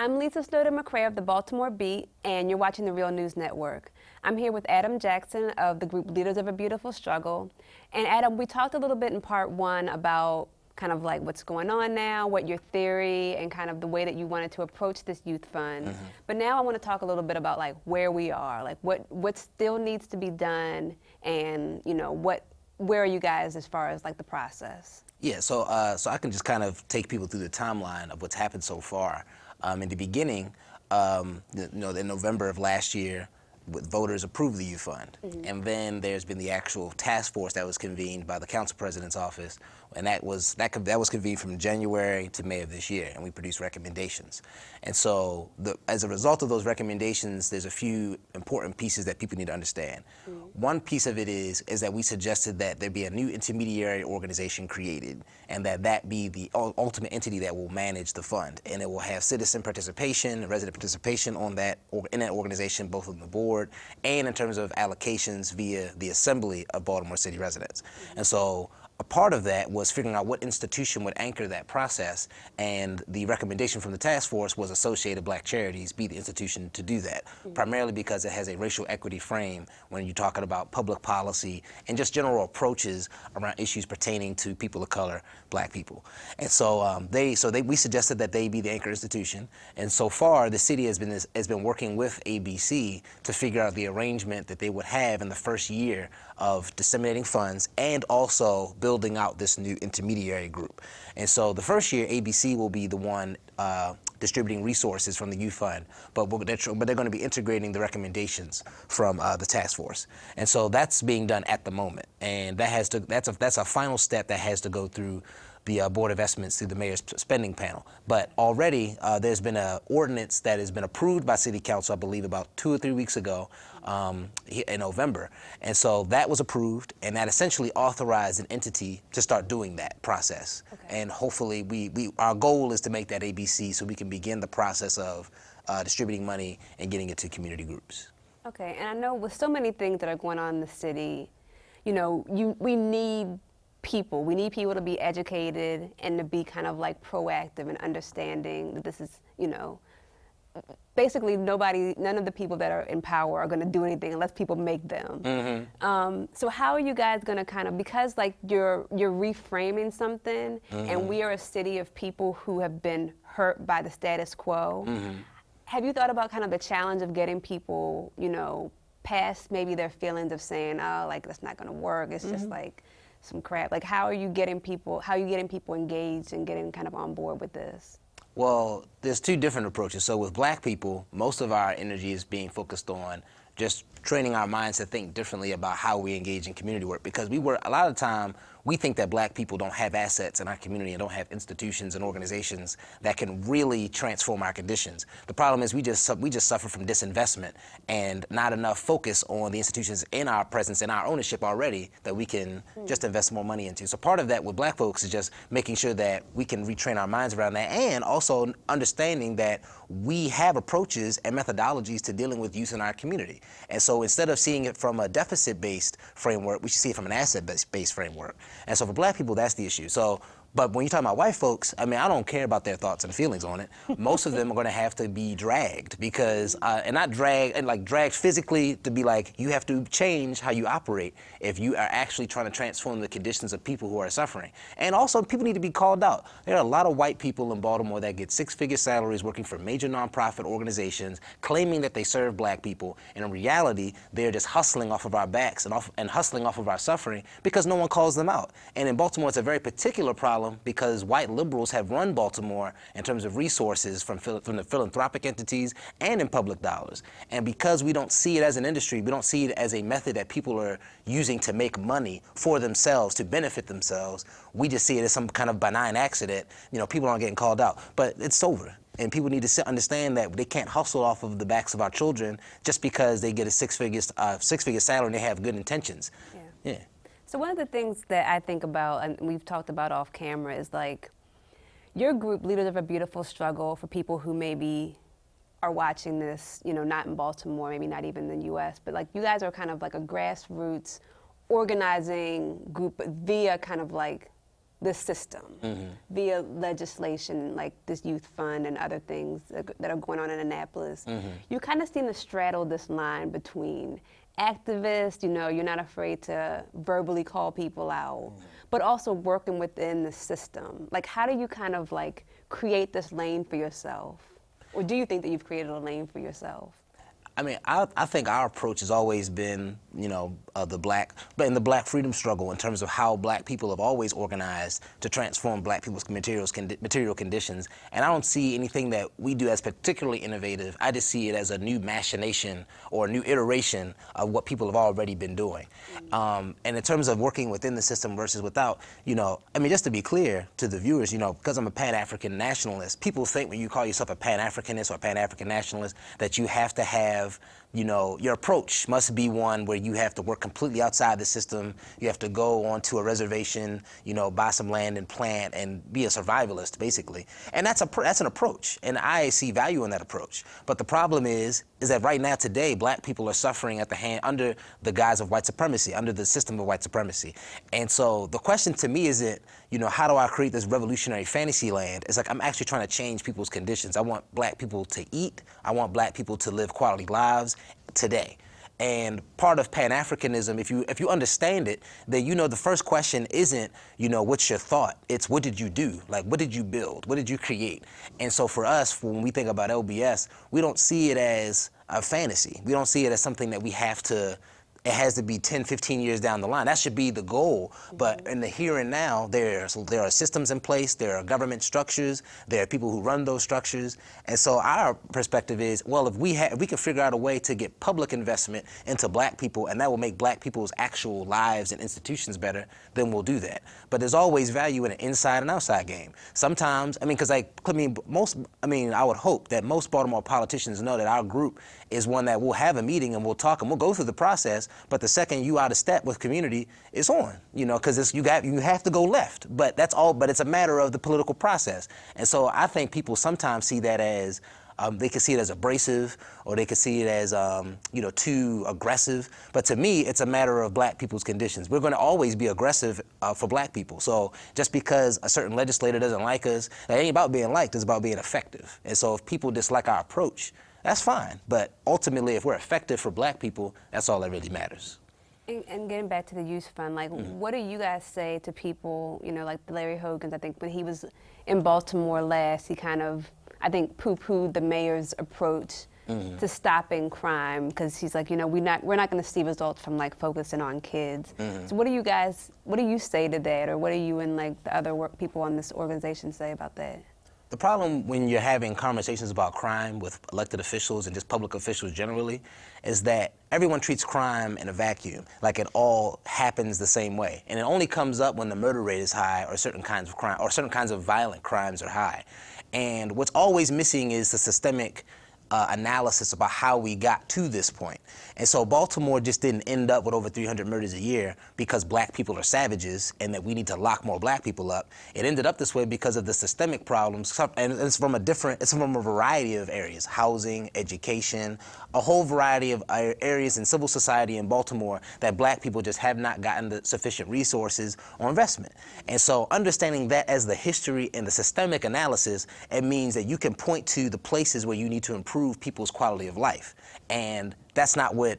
I'm Lisa Snowden-McCray of the Baltimore Beat, and you're watching the Real News Network. I'm here with Adam Jackson of the group Leaders of a Beautiful Struggle. And Adam, we talked a little bit in part one about kind of like what's going on now, what your theory and kind of the way that you wanted to approach this youth fund. But now I want to talk a little bit about like where we are, like what still needs to be done, and you know where are you guys as far as like the process? Yeah, so I can just kind of take people through the timeline of what's happened so far. In the beginning, in November of last year, voters approved the youth fund, and then there's been the actual task force that was convened by the council president's office, and that was convened from January to May of this year, and we produced recommendations. And so, as a result of those recommendations, there's a few important pieces that people need to understand. One piece of it is that we suggested that there be a new intermediary organization created, and that be the ultimate entity that will manage the fund, and it will have citizen participation, resident participation in that organization, both on the board and in terms of allocations via the Assembly of Baltimore City residents. And so a part of that was figuring out what institution would anchor that process, and the recommendation from the task force was Associated Black Charities be the institution to do that, primarily because it has a racial equity frame when you're talking about public policy and just general approaches around issues pertaining to people of color, Black people. And so we suggested that they be the anchor institution, and so far the city has been working with ABC to figure out the arrangement that they would have in the first year of disseminating funds and also building out this new intermediary group. And so the first year, ABC will be the one distributing resources from the youth fund, but they're going to be integrating the recommendations from the task force. And so that's being done at the moment, and that's a final step that has to go through the Board of Estimates through the Mayor's Spending Panel. But already there's been an ordinance that has been approved by City Council, I believe about 2 or 3 weeks ago in November. And so that was approved, and that essentially authorized an entity to start doing that process. Okay. And hopefully our goal is to make that ABC so we can begin the process of distributing money and getting it to community groups. Okay, and I know with so many things that are going on in the city, you know, we need people. We need people to be educated and to be kind of like proactive and understanding that this is, you know, basically none of the people that are in power are going to do anything unless people make them. So how are you guys going to kind of, because like you're reframing something, and we are a city of people who have been hurt by the status quo, have you thought about kind of the challenge of getting people, you know, past maybe their feelings of saying, oh, like that's not going to work, it's just like some crap? Like how are you getting people engaged and getting kind of on board with this? Well, there's two different approaches. So with Black people, most of our energy is being focused on just training our minds to think differently about how we engage in community work, because a lot of the time we think that Black people don't have assets in our community and don't have institutions and organizations that can really transform our conditions. The problem is we just suffer from disinvestment and not enough focus on the institutions in our presence and our ownership already that we can just invest more money into. So part of that with Black folks is just making sure that we can retrain our minds around that, and also understanding that we have approaches and methodologies to dealing with youth in our community. And so instead of seeing it from a deficit-based framework, we should see it from an asset-based framework. And so for Black people, that's the issue. But when you're talking about white folks, I mean, I don't care about their thoughts and feelings on it. Most of them are going to have to be dragged because, and not dragged, and like dragged physically to be like, you have to change how you operate if you are actually trying to transform the conditions of people who are suffering. And also, people need to be called out. There are a lot of white people in Baltimore that get six-figure salaries working for major nonprofit organizations, claiming that they serve Black people, and in reality, they're just hustling off of our backs and hustling off of our suffering because no one calls them out. And in Baltimore, it's a very particular problem, because white liberals have run Baltimore in terms of resources from the philanthropic entities and in public dollars. And because we don't see it as an industry, we don't see it as a method that people are using to make money for themselves, to benefit themselves, we just see it as some kind of benign accident. You know, people aren't getting called out, but it's over. And people need to understand that they can't hustle off of the backs of our children just because they get a six-figure salary and they have good intentions. Yeah. So one of the things that I think about, and we've talked about off camera, is like your group, Leaders of a Beautiful Struggle, for people who maybe are watching this, you know, not in Baltimore, maybe not even in the US, but like you guys are kind of like a grassroots organizing group via kind of like the system via legislation like this youth fund and other things that are going on in Annapolis. You kind of seem to straddle this line between activists, you know, you're not afraid to verbally call people out, but also working within the system. Like, how do you kind of like create this lane for yourself? Or do you think that you've created a lane for yourself? I mean, I think our approach has always been, you know, but in the black freedom struggle in terms of how black people have always organized to transform black people's material conditions. And I don't see anything that we do as particularly innovative. I just see it as a new machination or a new iteration of what people have already been doing. And in terms of working within the system versus without, you know, I mean, just to be clear to the viewers, you know, because I'm a Pan-African nationalist, people think when you call yourself a Pan-Africanist or a Pan-African nationalist that you have to have, you know, your approach must be one where you have to work completely outside the system. You have to go onto a reservation, you know, buy some land and plant and be a survivalist, basically. And that's an approach, and I see value in that approach. But the problem is that right now, today, black people are suffering at the hand under the guise of white supremacy, under the system of white supremacy. And so the question to me isn't, you know, how do I create this revolutionary fantasy land? It's like I'm actually trying to change people's conditions. I want black people to eat. I want black people to live quality lives today. And part of Pan-Africanism, if you understand it, then you know the first question isn't, you know, what's your thought? It's what did you do? Like, what did you build? What did you create? And so for us, when we think about LBS, we don't see it as a fantasy. We don't see it as something that we have to, it has to be 10, 15 years down the line. That should be the goal. But in the here and now, there are systems in place, there are government structures, there are people who run those structures. And so our perspective is, well, if we can figure out a way to get public investment into black people, and that will make black people's actual lives and institutions better, then we'll do that. But there's always value in an inside and outside game. Sometimes, I mean, because I would hope that most Baltimore politicians know that our group is one that we'll have a meeting and we'll talk and we'll go through the process. But the second you out of step with community, it's on, you know, because you have to go left. But that's all. But it's a matter of the political process. And so I think people sometimes see that as they can see it as abrasive, or they can see it as you know, too aggressive. But to me, it's a matter of black people's conditions. We're going to always be aggressive for black people. So just because a certain legislator doesn't like us, it ain't about being liked. It's about being effective. And so if people dislike our approach, that's fine. But ultimately, if we're effective for black people, that's all that really matters. And getting back to the youth fund, like, what do you guys say to people, you know, like Larry Hogan's, I think when he was in Baltimore last, he kind of, I think, poo-pooed the mayor's approach to stopping crime, because he's like, you know, we're not going to see results from like focusing on kids. So what do you say to that, or what do you and like the other people on this organization say about that? The problem when you're having conversations about crime with elected officials and just public officials generally is that everyone treats crime in a vacuum, like it all happens the same way. And it only comes up when the murder rate is high, or certain kinds of crime, or certain kinds of violent crimes are high. And what's always missing is the systemic analysis about how we got to this point. And so Baltimore just didn't end up with over 300 murders a year because black people are savages and that we need to lock more black people up. It ended up this way because of the systemic problems, and it's from a variety of areas: housing, education, a whole variety of areas in civil society in Baltimore that black people just have not gotten the sufficient resources or investment. And so understanding that as the history and the systemic analysis, it means that you can point to the places where you need to improve people's quality of life. And that's not what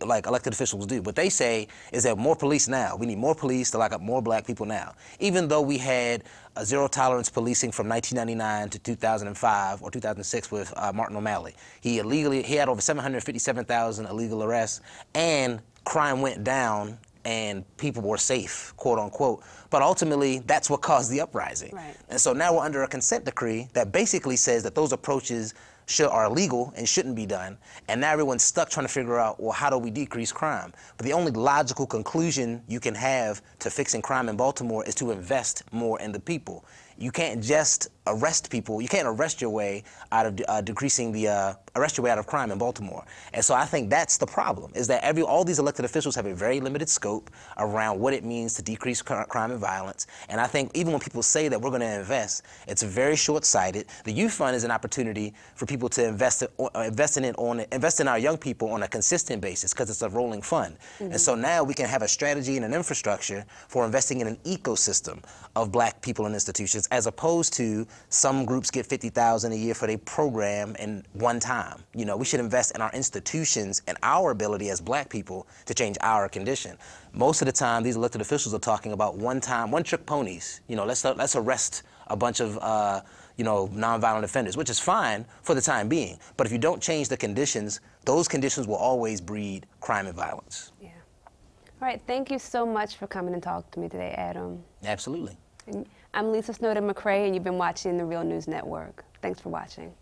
like elected officials do. What they say is that more police now. We need more police to lock up more black people now. Even though we had a zero tolerance policing from 1999 to 2005 or 2006 with Martin O'Malley. He had over 757,000 illegal arrests, and crime went down and people were safe, quote unquote. But ultimately, that's what caused the uprising. Right. And so now we're under a consent decree that basically says that those approaches are illegal and shouldn't be done. And now everyone's stuck trying to figure out, well, how do we decrease crime? But the only logical conclusion you can have to fixing crime in Baltimore is to invest more in the people. you can't just arrest people. You can't arrest your way out of arrest your way out of crime in Baltimore. And so I think that's the problem, is that all these elected officials have a very limited scope around what it means to decrease crime and violence. And I think even when people say that we're going to invest, it's very short-sighted. The youth fund is an opportunity for people to invest in our young people on a consistent basis, because it's a rolling fund. And so now we can have a strategy and an infrastructure for investing in an ecosystem of black people and institutions, as opposed to some groups get $50,000 a year for their program in one time. You know, we should invest in our institutions and our ability as black people to change our condition. Most of the time, these elected officials are talking about one-trick ponies. You know, let's arrest a bunch of nonviolent offenders, which is fine for the time being. But if you don't change the conditions, those conditions will always breed crime and violence. Yeah. All right. Thank you so much for coming and talking to me today, Adam. Absolutely. I'm Lisa Snowden McCrae, and you've been watching the Real News Network. Thanks for watching.